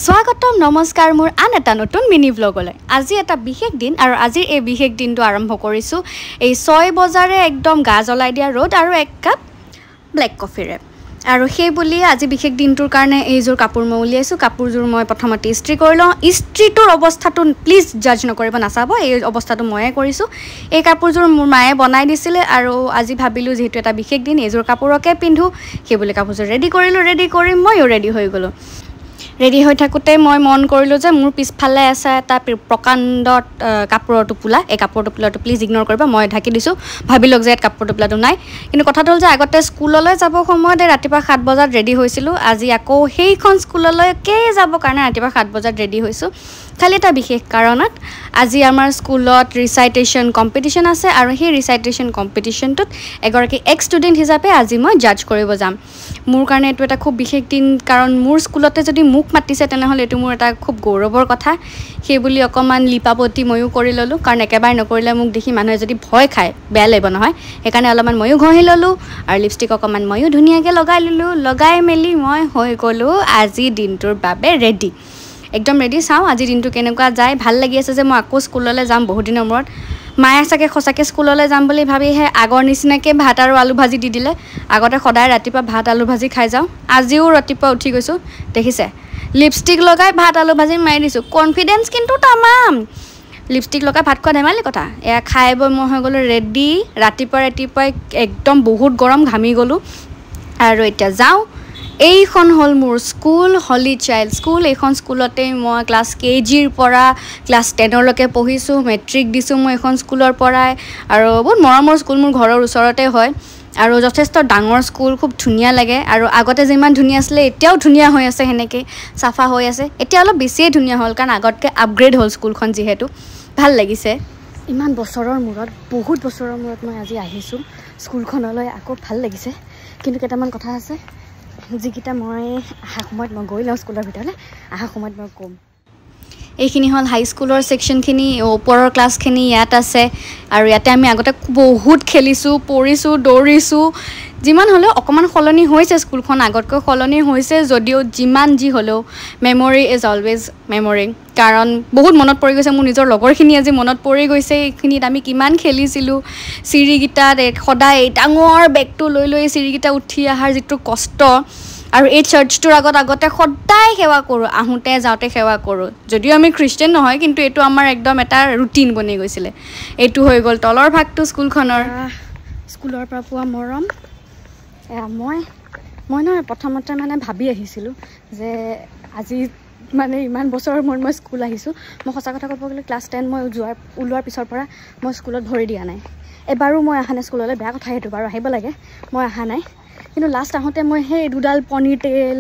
স্বাগতম নমস্কাৰ মোৰ আন এটা নতুন মিনি ব্লগলৈ আজি এটা বিশেষ দিন আৰু আজিৰ এই বিশেষ দিনটো আৰম্ভ কৰিছো এই 6 বজাৰে একদম গা জ্বলাই দিয়া ৰ'দ আৰু এক কাপ ব্লেক কফিৰে আৰু সেই বুলি আজি বিশেষ দিনটোৰ কাৰণে এইযোৰ কাপোৰ মই উলিয়াইছো কাপোৰযোৰ মই প্ৰথমতে ইস্ত্ৰি কৰি লওঁ ইস্ত্ৰিটোৰ অৱস্থাটো প্লিজ জাজ নকৰিব নাচাব এই অৱস্থাটো ময়ে কৰিছো এই কাপোৰযোৰ মোৰ মায়ে বনাই দিছিলে আৰু আজি ভাবিলো যেহেতু এটা বিশেষ দিন এইযোৰ কাপোৰকে পিন্ধো সেই বুলি কাপোৰযোৰ ৰেডি কৰিলো ৰেডি কৰি মইও ৰেডি হৈ গলো ৰেডি হৈ থাকোতে মই মন কৰিলো যে মোৰ পিছফালে আছে এটা প্ৰকাণ্ড কাপোৰৰ টুপুলা এই কাপোৰৰ টুপুলাটো প্লিজ ইগনোৰ কৰিবা মই ঢাকি দিছো ভাবিলক যে কাপোৰৰ টুপুলাটো নাই কিন্তু কথাটো হ'ল যে আগতে স্কুললৈ যাব সময়তে ৰাতিপুৱা 7 বজাত ৰেডি হৈছিলো আজি আকৌ সেইখন স্কুললৈকে যাব কাৰণে ৰাতিপুৱা 7 বজাত ৰেডি হৈছো খালি এটা বিশেষ কাৰণত আজি আমাৰ স্কুলত ৰিচাইটেশ্যন কম্পিটিশ্যন আছে আৰু সেই ৰিচাইটেশ্যন কম্পিটিশ্যনটোত এগৰাকী এক্স ষ্টুডেণ্ট হিচাপে আজি মই জাজ কৰিব যাম মোৰ কাৰণে এইটো এটা খুব বিশেষ দিন কাৰণ মোৰ স্কুলতে যদি মোক মাতিছে তেনেহ'লে এইটো মোৰ এটা খুব গৌৰৱৰ কথা সেই বুলি অকমান লিপাপতি ময়ো কৰি ললো কাৰণ একেবাৰে নকৰিলে মোক দেখি মানুহে যদি ভয় খায় বেয়া লাগিব নহয় সেইকাৰণে অলপমান ময়ো ঘঁহি ললো আৰু লিপষ্টিক অকমান ময়ো ধুনীয়াকৈ লগাই ললো লগাই মেলি মই হৈ গলো আজি দিনটোৰ বাবে ৰেডি একদম ৰেডি চাওঁ আজি দিনটো কেনেকুৱা যায় ভাল লাগি আছে যে মই আকৌ স্কুললৈ যাম বহুত দিনৰ মূৰত মায়ে চাগে সঁচাকৈ স্কুললৈ যাম বুলি ভাবিহে আগৰ নিচিনাকৈ ভাত আৰু আলু ভাজি দি দিলে আগতে সদায় ৰাতিপুৱা ভাত আলু ভাজি খাই যাওঁ আজিও ৰাতিপুৱা উঠি গৈছোঁ দেখিছে লিপষ্টিক লগাই ভাত আলু ভাজি মাৰি দিছোঁ কনফিডেঞ্চ কিন্তু তামাম লিপষ্টিক লগাই ভাত খোৱা ধেমালি কথা এয়া খাই বৈ মই হৈ গ'লোঁ ৰেডি ৰাতিপুৱাই একদম বহুত গৰম ঘামি গ'লোঁ আৰু এতিয়া যাওঁ এইখন হ'ল মোৰ স্কুল হলি চাইল্ড স্কুল এইখন স্কুলতে মই ক্লাছ কেজিৰ পৰা ক্লাছ 10লৈকে পঢ়িছোঁ মেট্ৰিক দিছোঁ মই এইখন স্কুলৰ পৰাই আৰু বহুত মৰমৰ স্কুল মোৰ ঘৰৰ ওচৰতে হয় আৰু যথেষ্ট ডাঙৰ স্কুল খুব ধুনীয়া লাগে আৰু আগতে যিমান ধুনীয়া আছিলে এতিয়াও ধুনীয়া হৈ আছে সেনেকৈ চাফা হৈ আছে এতিয়া অলপ বেছিয়ে ধুনীয়া হ'ল কাৰণ আগতকৈ আপগ্ৰেড হ'ল স্কুলখন যিহেতু ভাল লাগিছে ইমান বছৰৰ মূৰত বহুত বছৰৰ মূৰত মই আজি আহিছোঁ স্কুলখনলৈ আকৌ ভাল লাগিছে কিন্তু কেইটামান কথা আছে যিকেইটা মই অহা সময়ত মই গৈ লওঁ স্কুলৰ ভিতৰলৈ অহা সময়ত মই ক'ম এইখিনি হ'ল হাই স্কুলৰ ছেকশ্যনখিনি ওপৰৰ ক্লাছখিনি ইয়াত আছে আৰু ইয়াতে আমি আগতে বহুত খেলিছোঁ পৰিছোঁ দৌৰিছোঁ যিমান হ'লেও অকণমান সলনি হৈছে স্কুলখন আগতকৈ সলনি হৈছে যদিও যিমান যি হ'লেও মেমৰি ইজ অলৱেজ মেমৰি কাৰণ বহুত মনত পৰি গৈছে মোৰ নিজৰ লগৰখিনি আজি মনত পৰি গৈছে এইখিনিত আমি কিমান খেলিছিলোঁ চিৰিকেইটাত সদায় ডাঙৰ বেগটো লৈ চিৰিকেইটা উঠি অহাৰ যিটো কষ্ট আৰু এই চাৰ্চটোৰ আগতে সদায় সেৱা কৰোঁ আহোঁতে যাওঁতে সেৱা কৰোঁ যদিও আমি খ্ৰীষ্টিয়ান নহয় কিন্তু এইটো আমাৰ একদম এটা ৰুটিন বনি গৈছিলে এইটো হৈ গ'ল তলৰ ভাগটো স্কুলখনৰ স্কুলৰ পৰা পোৱা মৰম মই নহয় প্ৰথমতে মানে ভাবি আহিছিলোঁ যে আজি মানে ইমান বছৰৰ মূৰত মই স্কুল আহিছোঁ মই সঁচা কথা ক'ব গ'লে ক্লাছ 10 মই ওলোৱাৰ পিছৰ পৰা মই স্কুলত ভৰি দিয়া নাই এবাৰো মই অহা নাই স্কুললৈ বেয়া কথা সেইটো বাৰু আহিব লাগে মই অহা নাই কিন্তু লাষ্ট আহোঁতে মই সেই দুডাল পনি টেইল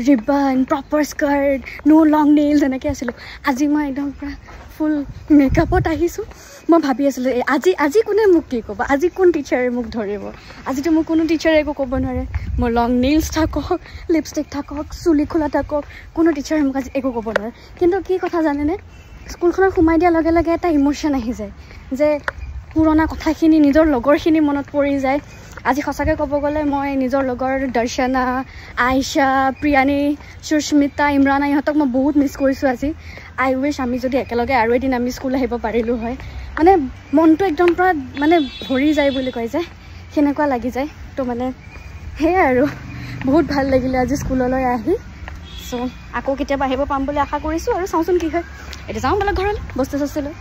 ৰিবন প্ৰপাৰ স্কাৰ্ট নো লং নেইলছ এনেকৈ আছিলোঁ আজি মই একদম পূৰা ফুল মেকআপত আহিছোঁ মই ভাবি আছিলোঁ আজি কোনে মোক কি ক'ব আজি কোন টিচাৰে মোক ধৰিব আজিতো মোক কোনো টিচাৰে একো ক'ব নোৱাৰে মোৰ লং নেইলছ থাকক লিপষ্টিক থাকক চুলি খোলা থাকক কোনো টিচাৰে মোক আজি একো ক'ব নোৱাৰে কিন্তু কি কথা জানেনে স্কুলখনত সোমাই দিয়াৰ লগে লগে এটা ইম'শ্যন আহি যায় যে পুৰণা কথাখিনি নিজৰ লগৰখিনি মনত পৰি যায় আজি সঁচাকৈ ক'ব গ'লে মই নিজৰ লগৰ দৰ্শনা আইশা প্ৰিয়ানী সুস্মিতা ইমৰাণা ইহঁতক মই বহুত মিছ কৰিছোঁ আজি আই উইচ আমি যদি একেলগে আৰু এদিন আমি স্কুল আহিব পাৰিলোঁ হয় মানে মনটো একদম পূৰা মানে ভৰি যায় বুলি কয় যে সেনেকুৱা লাগি যায় তো মানে সেয়াই আৰু বহুত ভাল লাগিলে আজি স্কুললৈ আহি চ' আকৌ কেতিয়াবা আহিব পাম বুলি আশা কৰিছোঁ আৰু চাওঁচোন কি হয় এতিয়া যাওঁ বোলে ঘৰলৈ বস্তু চস্তু লৈ